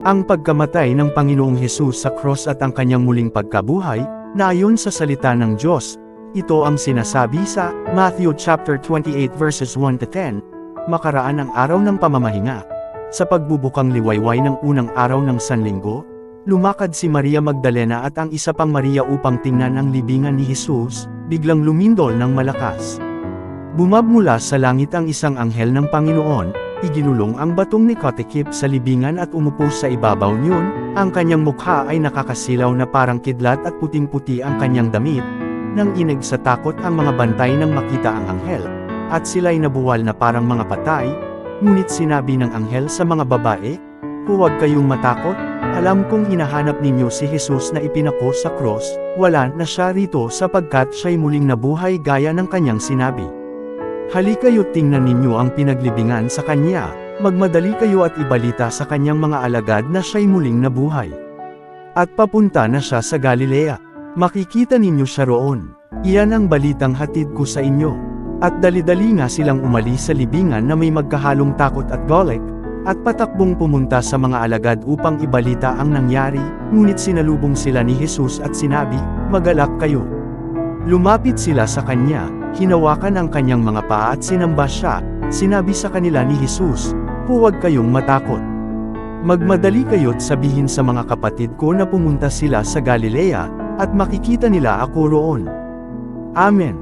Ang pagkamatay ng Panginoong Hesus sa cross at ang kanyang muling pagkabuhay, na ayon sa salita ng Diyos, ito ang sinasabi sa Matthew chapter 28 verses 1 to 10, makaraan ang araw ng pamamahinga. Sa pagbubukang liwayway ng unang araw ng Sanlinggo, lumakad si Maria Magdalena at ang isa pang Maria upang tingnan ang libingan ni Jesus, biglang lumindol ng malakas. Bumabmula sa langit ang isang anghel ng Panginoon, iginulong ang batong ni katikip sa libingan at umupo sa ibabaw niyon, ang kanyang mukha ay nakakasilaw na parang kidlat at puting-puti ang kanyang damit, nang ineg sa takot ang mga bantay nang makita ang anghel, at sila'y nabuwal na parang mga patay. Ngunit sinabi ng anghel sa mga babae, "Huwag kayong matakot, alam kong hinahanap ninyo si Jesus na ipinako sa cross, wala na siya rito sapagkat siya'y muling nabuhay gaya ng kanyang sinabi. Halikayo't tingnan ninyo ang pinaglibingan sa kanya, magmadali kayo at ibalita sa kanyang mga alagad na siya'y muling nabuhay. At papunta na siya sa Galilea. Makikita ninyo siya roon. Iyan ang balitang hatid ko sa inyo." At dali-dali nga silang umalis sa libingan na may magkahalong takot at galit, at patakbong pumunta sa mga alagad upang ibalita ang nangyari, ngunit sinalubong sila ni Jesus at sinabi, "Magalak kayo." Lumapit sila sa kanya, hinawakan ang kanyang mga paa at sinamba siya, sinabi sa kanila ni Jesus, "Huwag kayong matakot. Magmadali kayo't sabihin sa mga kapatid ko na pumunta sila sa Galilea, at makikita nila ako roon." Amen.